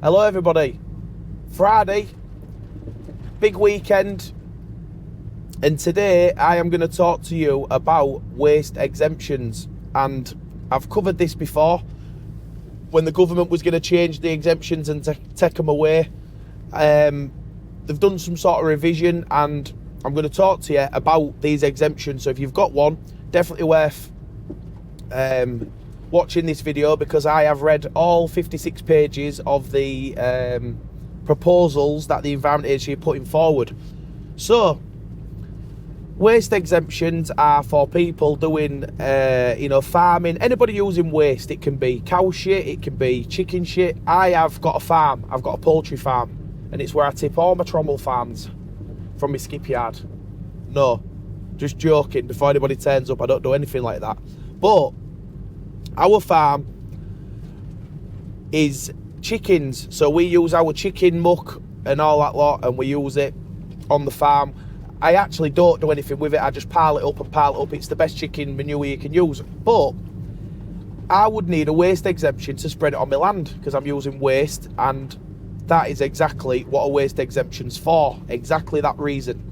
Hello everybody. Friday, big weekend, and today I am going to talk to you about waste exemptions. And I've covered this before when the government was going to change the exemptions and take them away. They've done some sort of revision, and I'm going to talk to you about these exemptions. So if you've got one, definitely worth watching this video, because I have read all 56 pages of the proposals that the Environment Agency are putting forward. So waste exemptions are for people doing farming, anybody using waste. It can be cow shit, it can be chicken shit. I have got a farm, I've got a poultry farm, and it's where I tip all my trommel farms from my skip yard. No, just joking, before anybody turns up, I don't do anything like that. But our farm is chickens, so we use our chicken muck and all that lot, and we use it on the farm. I actually don't do anything with it, I just pile it up. It's the best chicken manure you can use. But I would need a waste exemption to spread it on my land, because I'm using waste, and that is exactly what a waste exemption's for, exactly that reason.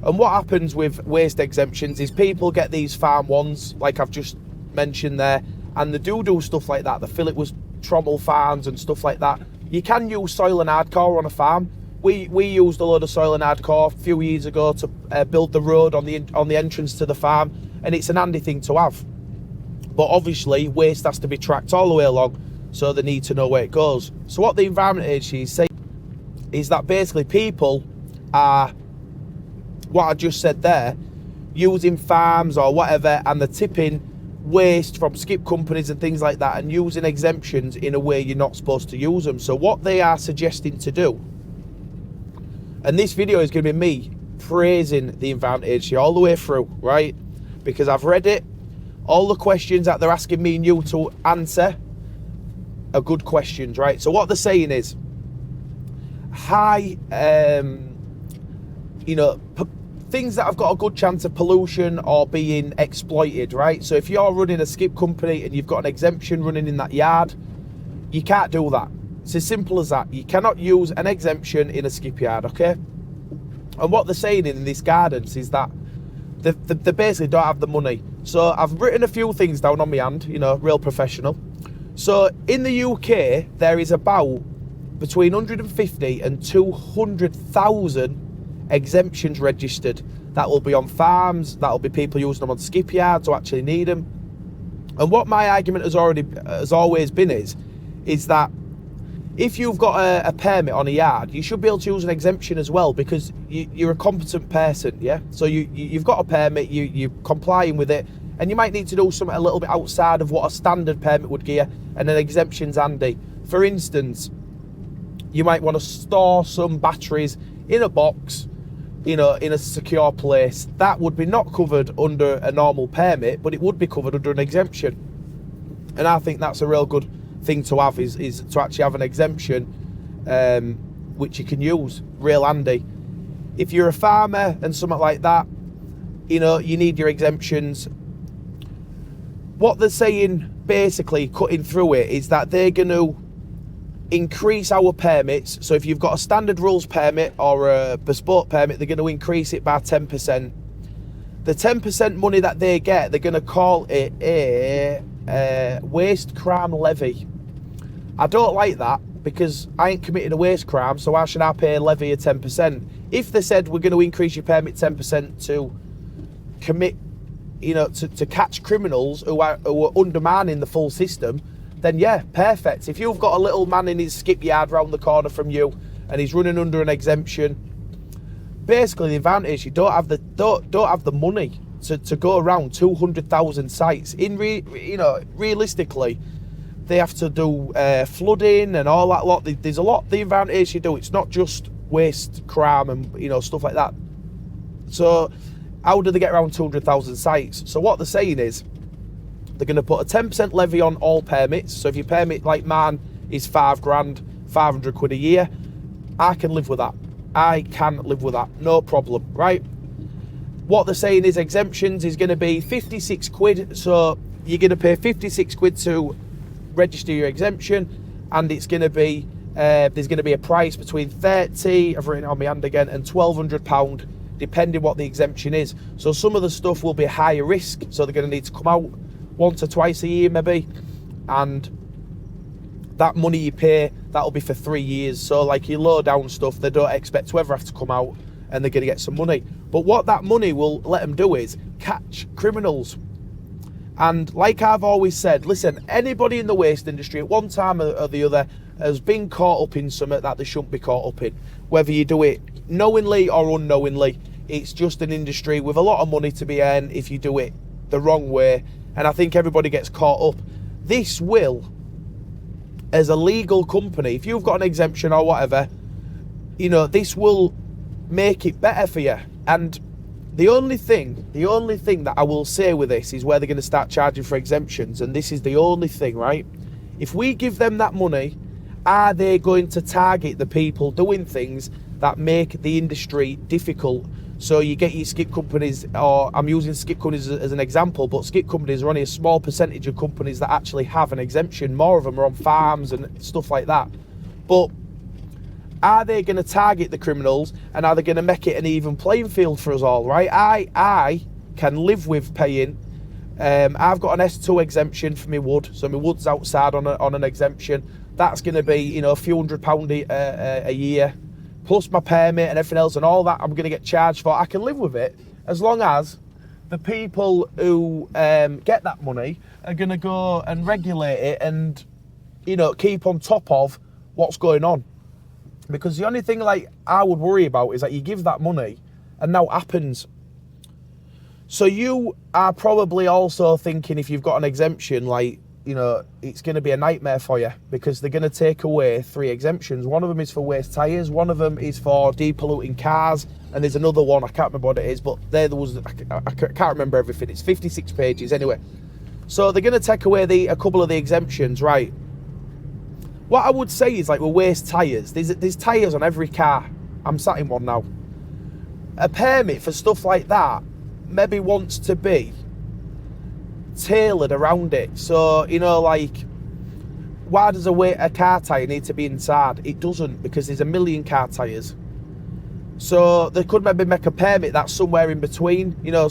And what happens with waste exemptions is people get these farm ones, like I've just mentioned there, and they do stuff like that. They fill it with trommel farms and stuff like that. You can use soil and hardcore on a farm. We used a load of soil and hardcore a few years ago to build the road on the entrance to the farm, and it's an handy thing to have. But obviously waste has to be tracked all the way along, so they need to know where it goes. So what the Environment Agency is saying is that basically people are, what I just said there, using farms or whatever, and they're tipping waste from skip companies and things like that, and using exemptions in a way you're not supposed to use them. So what they are suggesting to do, and this video is going to be me praising the Environment Agency all the way through, right? Because I've read it. All the questions that they're asking me and you to answer are good questions, right? So what they're saying is high, things that have got a good chance of pollution or being exploited, right? So if you're running a skip company and you've got an exemption running in that yard, you can't do that. It's as simple as that. You cannot use an exemption in a skip yard, okay? And what they're saying in this guidance is that they basically don't have the money. So I've written a few things down on my hand, real professional. So in the UK, there is about between 150 and 200,000 exemptions registered. That will be on farms, that will be people using them on skip yards who actually need them. And what my argument has always been is that if you've got a permit on a yard, you should be able to use an exemption as well, because you're a competent person, yeah? So you've got a permit, you're complying with it, and you might need to do something a little bit outside of what a standard permit would give you, and an exemption's handy. For instance, you might want to store some batteries in a box, in a secure place. That would be not covered under a normal permit, but it would be covered under an exemption. And I think that's a real good thing to have, is to actually have an exemption which you can use, real handy. If you're a farmer and something like that, you need your exemptions. What they're saying, basically cutting through it, is that they're going to increase our permits. So if you've got a standard rules permit or a bespoke permit, they're going to increase it by 10%. The 10% money that they get, they're going to call it a waste crime levy. I don't like that, because I ain't committed a waste crime, so why should I pay a levy of 10%? If they said we're going to increase your permit 10% to commit, to catch criminals who are undermining the full system, then yeah, perfect. If you've got a little man in his skip yard round the corner from you and he's running under an exemption, basically the advantage, you don't have the money to go around 200,000 sites. Realistically, they have to do flooding and all that lot. There's a lot the Environment Agency do. It's not just waste crime and stuff like that. So how do they get around 200,000 sites? So what they're saying is they're going to put a 10% levy on all permits. So if your permit, like mine, is £5,000, 500 quid a year, I can live with that. I can live with that, no problem, right? What they're saying is exemptions is going to be 56 quid. So you're going to pay 56 quid to register your exemption, and it's going to be there's going to be a price between 30, I've written it on my hand again, and £1,200, depending what the exemption is. So some of the stuff will be higher risk, so they're going to need to come out once or twice a year maybe, and that money you pay, that'll be for 3 years. So like your low down stuff, they don't expect to ever have to come out, and they're going to get some money. But what that money will let them do is catch criminals. And like I've always said, listen, anybody in the waste industry at one time or the other has been caught up in something that they shouldn't be caught up in. Whether you do it knowingly or unknowingly, it's just an industry with a lot of money to be earned if you do it the wrong way. And I think everybody gets caught up. This will, as a legal company, if you've got an exemption or whatever, you know, this will make it better for you. And the only thing that I will say with this is where they're going to start charging for exemptions. And this is the only thing, right? If we give them that money, are they going to target the people doing things that make the industry difficult? So you get your skip companies, or I'm using skip companies as an example, but skip companies are only a small percentage of companies that actually have an exemption. More of them are on farms and stuff like that. But are they going to target the criminals, and are they going to make it an even playing field for us all, right? I can live with paying. I've got an S2 exemption for my wood, so my wood's outside on an exemption. That's going to be, you know, a few £100 a year, plus my permit and everything else, and all that I'm going to get charged for. I can live with it as long as the people who get that money are going to go and regulate it and, you know, keep on top of what's going on. Because the only thing like I would worry about is that you give that money and now it happens. So you are probably also thinking, if you've got an exemption, like, you know, it's going to be a nightmare for you, because they're going to take away 3 exemptions. One of them is for waste tyres, one of them is for depolluting cars, and there's another one, I can't remember what it is, but I can't remember everything. It's 56 pages anyway. So they're going to take away a couple of the exemptions, right? What I would say is, like, with waste tyres, there's tyres on every car. I'm sat in one now. A permit for stuff like that maybe wants to be tailored around it. So, you know, like, why does a car tyre need to be inside? It doesn't, because there's a million car tyres. So they could maybe make a permit that's somewhere in between, you know,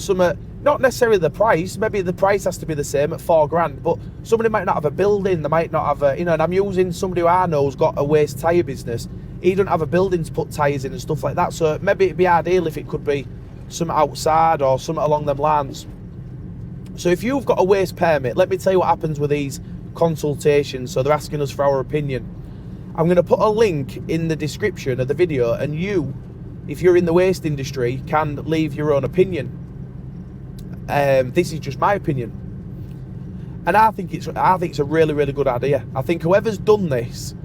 not necessarily the price, maybe the price has to be the same at £4,000, but somebody might not have a building, they might not have you know, and I'm using somebody who I know who's got a waste tyre business. He doesn't have a building to put tyres in and stuff like that, so maybe it'd be ideal if it could be something outside or something along them lines. So if you've got a waste permit, let me tell you what happens with these consultations. So they're asking us for our opinion. I'm going to put a link in the description of the video, and you, if you're in the waste industry, can leave your own opinion. This is just my opinion, and I think it's a really, really good idea. I think whoever's done this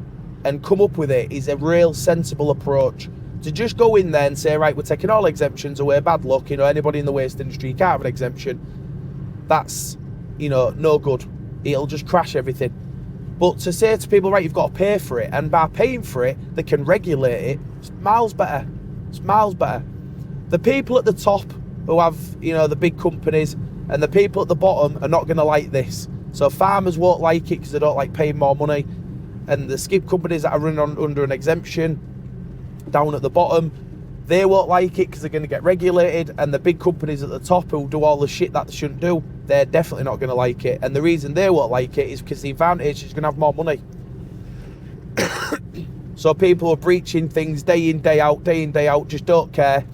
and come up with it is a real sensible approach. To just go in there and say, right, we're taking all exemptions away, bad luck, you know, anybody in the waste industry, you can't have an exemption. That's, you know, no good. It'll just crash everything. But to say to people, right, you've got to pay for it, and by paying for it, they can regulate it, it's miles better. It's miles better. The people at the top who have, you know, the big companies, and the people at the bottom are not going to like this. So farmers won't like it because they don't like paying more money, and the skip companies that are running under an exemption down at the bottom, they won't like it because they're going to get regulated, and the big companies at the top who do all the shit that they shouldn't do, they're definitely not going to like it. And the reason they won't like it is because the advantage is going to have more money. So people are breaching things day in, day out, just don't care.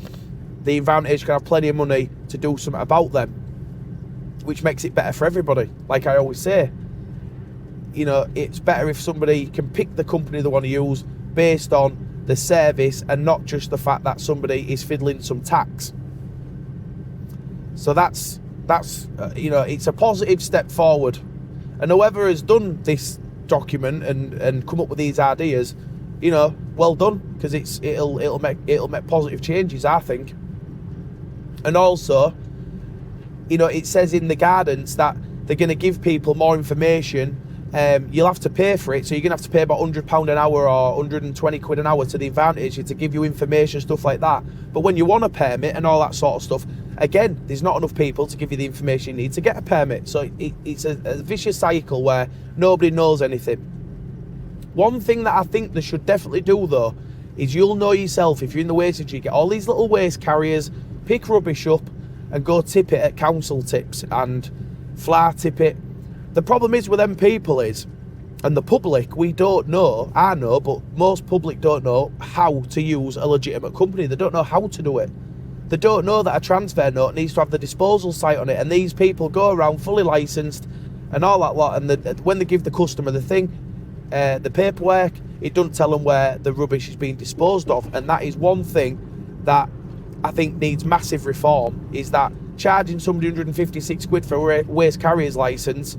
The advantage can have plenty of money to do something about them, which makes it better for everybody. Like I always say, you know, it's better if somebody can pick the company they want to use based on the service and not just the fact that somebody is fiddling some tax. So that's you know, it's a positive step forward. And whoever has done this document and come up with these ideas, you know, well done, because it'll make positive changes, I think. And also, you know, it says in the guidance that they're going to give people more information. You'll have to pay for it, so you're going to have to pay about £100 an hour or 120 quid an hour to the advantage to give you information, stuff like that. But when you want a permit and all that sort of stuff, again, there's not enough people to give you the information you need to get a permit. So it's a vicious cycle where nobody knows anything. One thing that I think they should definitely do though is, you'll know yourself, if you're in the waste industry, you get all these little waste carriers, pick rubbish up and go tip it at council tips and fly tip it. The problem is with them people is, and the public, we don't know, I know, but most public don't know how to use a legitimate company. They don't know how to do it. They don't know that a transfer note needs to have the disposal site on it, and these people go around fully licensed and all that lot, and when they give the customer the thing, the paperwork, it doesn't tell them where the rubbish is being disposed of. And that is one thing that I think needs massive reform, is that charging somebody 156 quid for a waste carrier's licence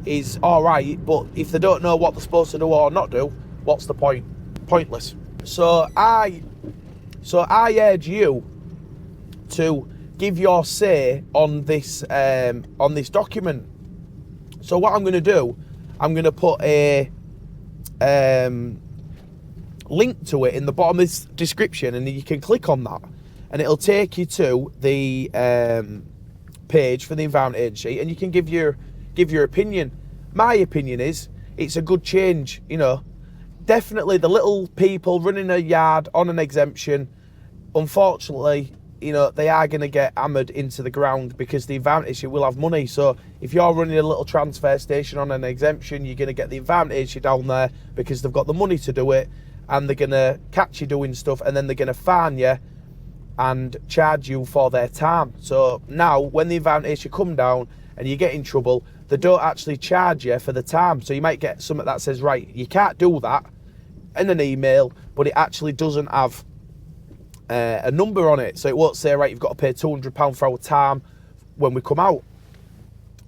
is alright, but if they don't know what they're supposed to do or not do, what's the point? Pointless. So I urge you to give your say on this document. So what I'm going to do, I'm going to put a link to it in the bottom of this description, and you can click on that and it'll take you to the page for the Environment Agency, and you can give your opinion. My opinion is it's a good change, you know. Definitely the little people running a yard on an exemption, unfortunately, you know, they are going to get hammered into the ground because the Environment Agency will have money. So if you're running a little transfer station on an exemption, you're going to get the Environment Agency down there because they've got the money to do it, and they're going to catch you doing stuff, and then they're going to fine you and charge you for their time. So now when the Environment Agency come down and you get in trouble, they don't actually charge you for the time. So you might get something that says, right, you can't do that, in an email, but it actually doesn't have a number on it. So it won't say, right, you've got to pay £200 for our time when we come out.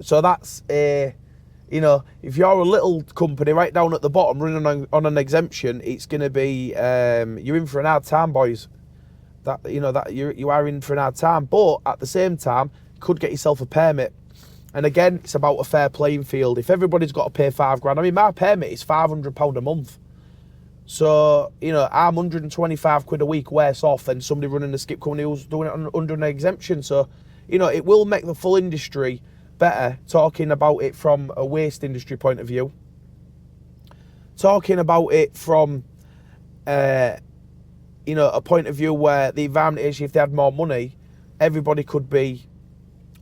So that's you know, if you're a little company right down at the bottom running on an exemption, it's going to be you're in for an hard time, boys. That, you know, that you are in for an hard time. But at the same time, you could get yourself a permit. And again, it's about a fair playing field. If everybody's got to pay £5,000, I mean, my permit is £500 a month. So, you know, I'm 125 quid a week worse off than somebody running a skip company who's doing it under an exemption. So, you know, it will make the full industry better, talking about it from a waste industry point of view. Talking about it from, you know, a point of view where the Environment Agency, if they had more money, everybody could be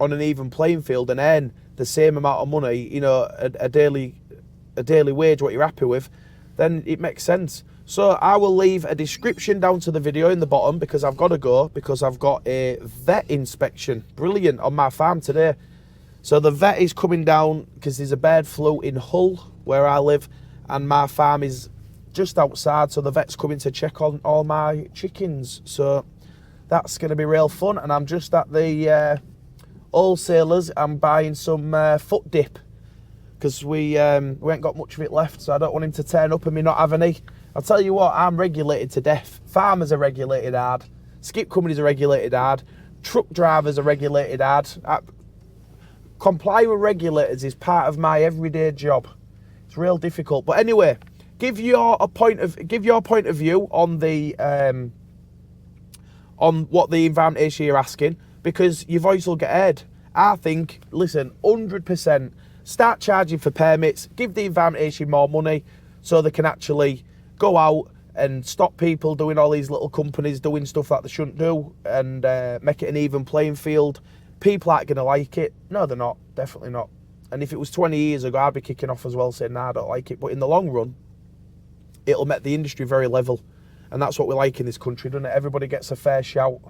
on an even playing field and earn the same amount of money, you know, a daily wage, what you're happy with, then it makes sense. So I will leave a description down to the video in the bottom, because I've got to go, because I've got a vet inspection, brilliant, on my farm today. So the vet is coming down because there's a bird flu in Hull, where I live, and my farm is just outside, so the vet's coming to check on all my chickens. So that's going to be real fun, and I'm just at the wholesalers. I'm buying some foot dip, because we ain't got much of it left, so I don't want him to turn up and me not have any. I'll tell you what, I'm regulated to death. Farmers are regulated hard. Skip companies are regulated hard. Truck drivers are regulated hard. Comply with regulators is part of my everyday job. It's real difficult. But anyway, give your point of view on the on what the Environment Agency are asking, because your voice will get heard. I think, listen, 100%. Start charging for permits, give the Environment Agency more money so they can actually go out and stop people doing all these little companies doing stuff that they shouldn't do, and make it an even playing field. People aren't going to like it. No, they're not. Definitely not. And if it was 20 years ago, I'd be kicking off as well, saying, nah, I don't like it. But in the long run, it'll make the industry very level. And that's what we like in this country, doesn't it? Everybody gets a fair shout.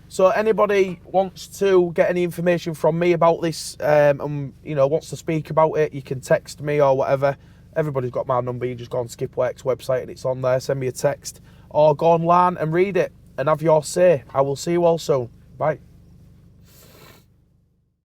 So anybody wants to get any information from me about this, you know, wants to speak about it, you can text me or whatever. Everybody's got my number. You just go on Skipworks website and it's on there. Send me a text, or go online and read it and have your say. I will see you all soon. Bye.